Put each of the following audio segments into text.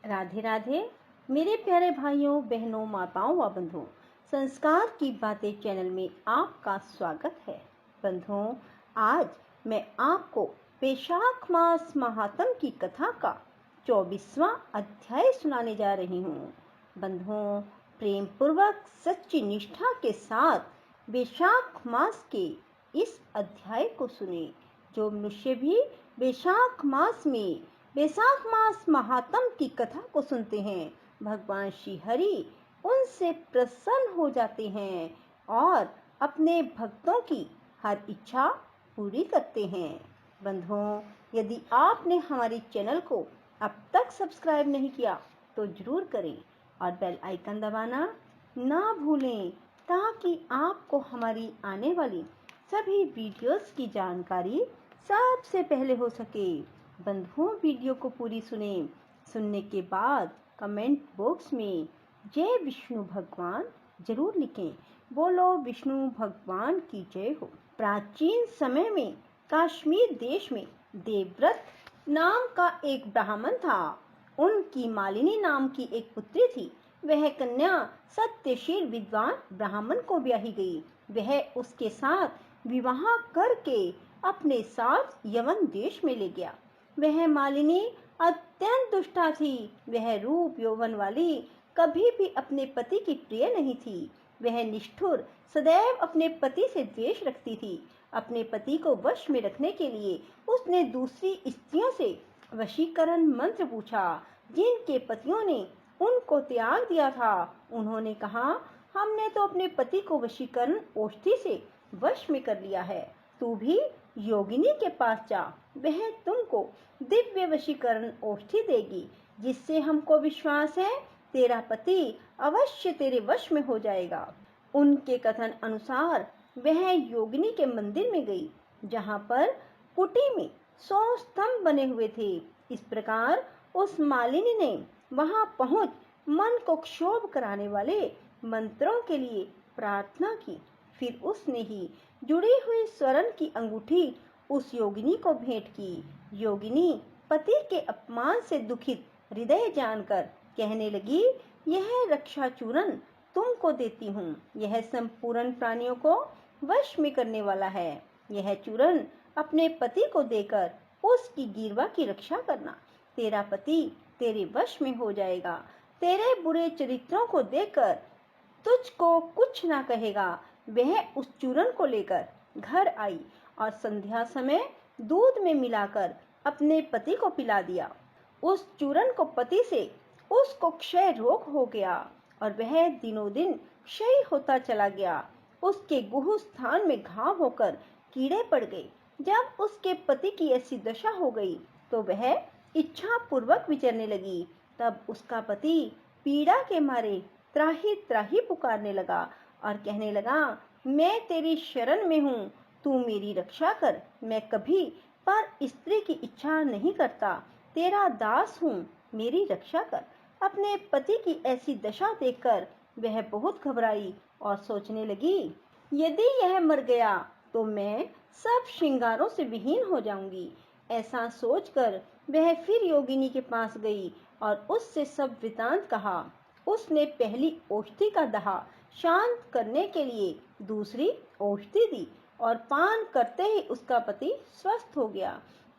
राधे राधे मेरे प्यारे भाइयों बहनों माताओं व बंधुओं, संस्कार की बातें चैनल में आपका स्वागत है। बंधुओं, आज मैं आपको वैशाख मास महात्म की कथा का 24वां अध्याय सुनाने जा रही हूँ। बंधुओं, प्रेम पूर्वक सच्ची निष्ठा के साथ वैशाख मास के इस अध्याय को सुने। जो मनुष्य भी वैशाख मास महात्म की कथा को सुनते हैं, भगवान श्री हरि उनसे प्रसन्न हो जाते हैं और अपने भक्तों की हर इच्छा पूरी करते हैं। बंधुओं, यदि आपने हमारे चैनल को अब तक सब्सक्राइब नहीं किया तो जरूर करें और बेल आइकन दबाना ना भूलें, ताकि आपको हमारी आने वाली सभी वीडियोस की जानकारी सबसे पहले हो सके। बंधुओं, वीडियो को पूरी सुनने के बाद कमेंट बॉक्स में जय विष्णु भगवान जरूर लिखें। बोलो विष्णु भगवान की जय हो। प्राचीन समय में कश्मीर देश में देवव्रत नाम का एक ब्राह्मण था। उनकी मालिनी नाम की एक पुत्री थी। वह कन्या सत्यशील विद्वान ब्राह्मण को ब्याही गई। वह उसके साथ विवाह करके अपने साथ यवन देश में ले गया। वह मालिनी अत्यंत दुष्टा थी। वह रूप यौवन वाली कभी भी अपने पति की प्रिय नहीं थी। वह निष्ठुर, सदैव अपने पति से द्वेष रखती थी। अपने पति को वश में रखने के लिए उसने दूसरी स्त्रियों से वशीकरण मंत्र पूछा, जिनके पतियों ने उनको त्याग दिया था। उन्होंने कहा, हमने तो अपने पति को वशीकरण औषधि से वश में कर लिया है, तू भी योगिनी के पास जा, वह तुमको दिव्य वशीकरण औषधि देगी, जिससे हमको विश्वास है तेरा पति अवश्य तेरे वश में हो जाएगा। उनके कथन अनुसार वह योगिनी के मंदिर में गई, जहाँ पर कुटी में 100 स्तंभ बने हुए थे। इस प्रकार उस मालिनी ने वहां पहुंच मन को क्षोभ कराने वाले मंत्रों के लिए प्रार्थना की। फिर उसने ही जुड़ी हुई स्वर्ण की अंगूठी उस योगिनी को भेंट की। योगिनी पति के अपमान से दुखित हृदय जानकर कहने लगी, यह रक्षा चूर्ण तुमको देती हूँ। यह संपूर्ण प्राणियों को वश में करने वाला है। यह चूर्ण अपने पति को देकर उसकी गिरवा की रक्षा करना। तेरा पति तेरे वश में हो जाएगा। तेरे बुरे चरित्रों को देखकर तुझको कुछ ना कहेगा। वह उस चूर्ण को लेकर घर आई और संध्या समय दूध में मिलाकर अपने पति को पिला दिया। उस चूर्ण को पति से उसको क्षय रोग हो गया और वह दिनों दिन क्षय होता चला गया। उसके गुह स्थान में घाव होकर कीड़े पड़ गए। जब उसके पति की ऐसी दशा हो गई तो वह इच्छा पूर्वक विचरने लगी। तब उसका पति पीड़ा के मारे त्राही त्राही पुकारने लगा और कहने लगा, मैं तेरी शरण में हूँ, तू मेरी रक्षा कर। मैं कभी पर स्त्री की इच्छा नहीं करता, तेरा दास हूँ, मेरी रक्षा कर। अपने पति की ऐसी दशा देखकर वह बहुत घबराई और सोचने लगी, यदि यह मर गया तो मैं सब श्रृंगारों से विहीन हो जाऊंगी। ऐसा सोचकर वह फिर योगिनी के पास गई और उससे सब वृतांत कहा। उसने पहली औषधि का दहा शांत करने के लिए दूसरी औषधि दी और पान करते ही उसका पति स्वस्थ हो गया।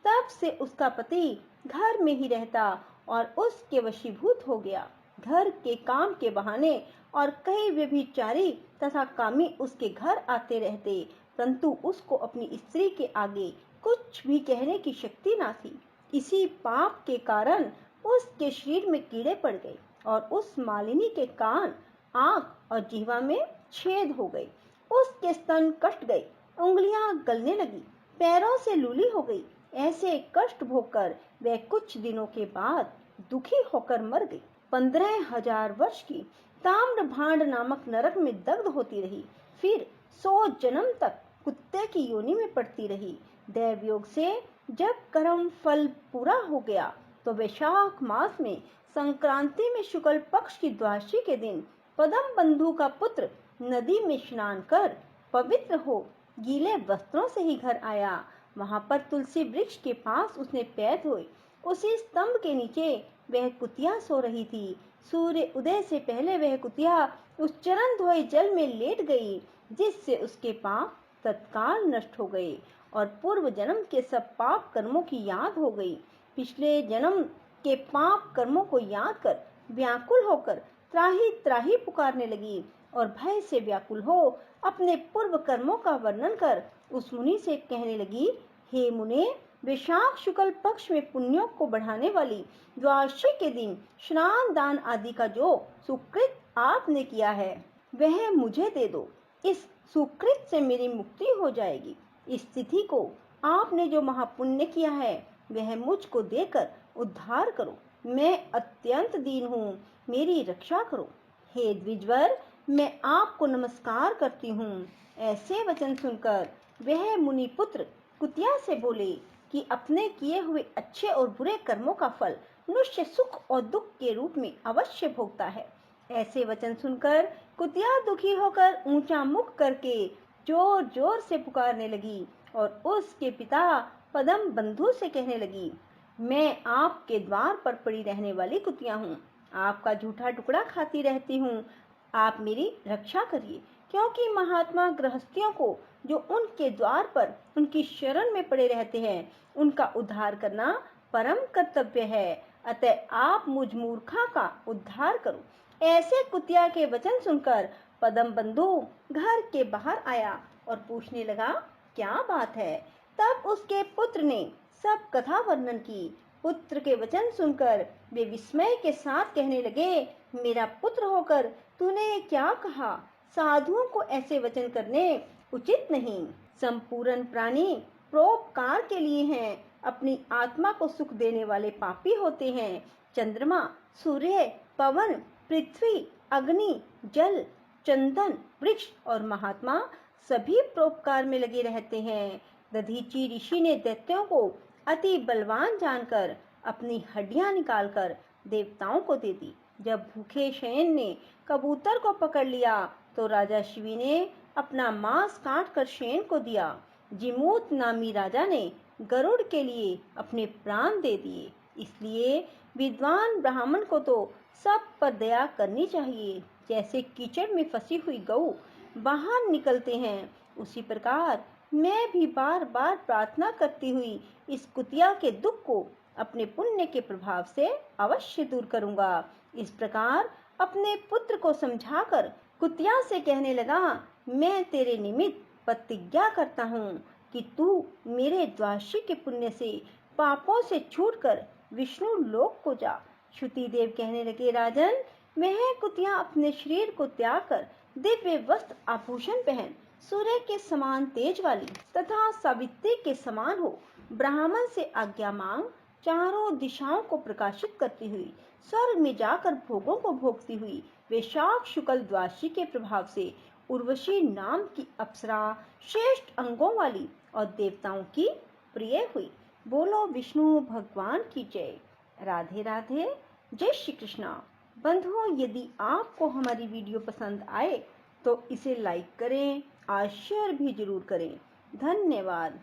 तब से उसका पति घर में ही रहता और उसके वशीभूत हो गया। घर के काम के बहाने और कई व्यभिचारी तथा कामी उसके घर आते रहते, परंतु उसको अपनी स्त्री के आगे कुछ भी कहने की शक्ति ना थी। इसी पाप के कारण उसके शरीर में कीड़े पड़ गए और उस मालिनी के कान, आंख और जिह्वा में छेद हो गए। उसके स्तन कट गए, उंगलियां गलने लगी, पैरों से लूली हो गई। ऐसे कष्ट भोगकर वह कुछ दिनों के बाद दुखी होकर मर गई। 15,000 वर्ष की ताम्र भांड नामक नरक में दग्ध होती रही। फिर 100 जन्म तक कुत्ते की योनि में पड़ती रही। दैवयोग से जब कर्म फल पूरा हो गया तो वैशाख मास में संक्रांति में शुक्ल पक्ष की द्वादशी के दिन पदम बंधु का पुत्र नदी में स्नान कर पवित्र हो गीले वस्त्रों से ही घर आया। वहां पर तुलसी वृक्ष के पास उसने पैर धोए। उसी स्तंभ के नीचे वह कुतिया सो रही थी। सूर्य उदय से पहले वह कुतिया उस चरण धोए जल में लेट गई, जिससे उसके पाप तत्काल नष्ट हो गए और पूर्व जन्म के सब पाप कर्मों की याद हो गई। पिछले जन्म के पाप कर्मों को याद कर व्याकुल होकर त्राही त्राही पुकारने लगी और भय से व्याकुल हो अपने पूर्व कर्मों का वर्णन कर उस मुनि से कहने लगी, हे मुने, वैशाख शुक्ल पक्ष में पुण्यों को बढ़ाने वाली द्वादशी के दिन स्नान दान आदि का जो सुकृत आपने किया है वह मुझे दे दो। इस सुकृत से मेरी मुक्ति हो जाएगी। इस तिथि को आपने जो महापुण्य किया है वह मुझको देकर उद्धार करो। मैं अत्यंत दीन हूँ, मेरी रक्षा करो। हे द्विजवर, मैं आपको नमस्कार करती हूँ। ऐसे वचन सुनकर वह मुनि पुत्र कुतिया से बोले कि अपने किए हुए अच्छे और बुरे कर्मों का फल मनुष्य सुख और दुख के रूप में अवश्य भोगता है। ऐसे वचन सुनकर कुतिया दुखी होकर ऊंचा मुख करके जोर जोर से पुकारने लगी और उसके पिता पदम बंधु से कहने लगी, मैं आपके द्वार पर पड़ी रहने वाली कुतिया हूँ, आपका झूठा टुकड़ा खाती रहती हूँ। आप मेरी रक्षा करिए, क्योंकि महात्मा गृहस्थियों को जो उनके द्वार पर उनकी शरण में पड़े रहते हैं उनका उद्धार करना परम कर्तव्य है। अतः आप मुझ मूर्खा का उद्धार करो। ऐसे कुतिया के वचन सुनकर पदम बंधु घर के बाहर आया और पूछने लगा, क्या बात है? तब उसके पुत्र ने सब कथा वर्णन की। पुत्र के वचन सुनकर वे विस्मय के साथ कहने लगे, मेरा पुत्र होकर तूने ये क्या कहा? साधुओं को ऐसे वचन करने उचित नहीं। संपूर्ण प्राणी परोपकार के लिए हैं, अपनी आत्मा को सुख देने वाले पापी होते हैं। चंद्रमा, सूर्य, पवन, पृथ्वी, अग्नि, जल, चंदन, वृक्ष और महात्मा सभी परोपकार में लगे रहते हैं। दधीची ऋषि ने दैत्यों को अति बलवान जानकर अपनी हड्डियां निकालकर देवताओं को दे दी। जब भूखे शयन ने कबूतर को पकड़ लिया तो राजा शिवी ने अपना मांस काट कर शयन को दिया। जिमूत नामी राजा ने गरुड़ के लिए अपने प्राण दे दिए। इसलिए विद्वान ब्राह्मण को तो सब पर दया करनी चाहिए। जैसे कीचड़ में फंसी हुई गऊ बाहर निकलते हैं, उसी प्रकार मैं भी बार बार प्रार्थना करती हुई इस कुतिया के दुख को अपने पुण्य के प्रभाव से अवश्य दूर करूंगा। इस प्रकार अपने पुत्र को समझाकर कुतिया से कहने लगा, मैं तेरे निमित्त प्रतिज्ञा करता हूँ कि तू मेरे द्वादशी के पुण्य से पापों से छूटकर विष्णु लोक को जा। श्रुति देव कहने लगे, राजन, वह कुतिया अपने शरीर को त्याग कर दिव्य वस्त्र आभूषण पहन सूर्य के समान तेज वाली तथा सावित्री के समान हो ब्राह्मण से आज्ञा मांग चारों दिशाओं को प्रकाशित करती हुई स्वर्ग में जाकर भोगों को भोगती हुई वैशाख शुक्ल द्वादशी के प्रभाव से उर्वशी नाम की अप्सरा श्रेष्ठ अंगों वाली और देवताओं की प्रिय हुई। बोलो विष्णु भगवान की जय। राधे राधे। जय श्री कृष्णा। बंधुओं, यदि आपको हमारी वीडियो पसंद आए तो इसे लाइक करें और शेयर भी जरूर करें। धन्यवाद।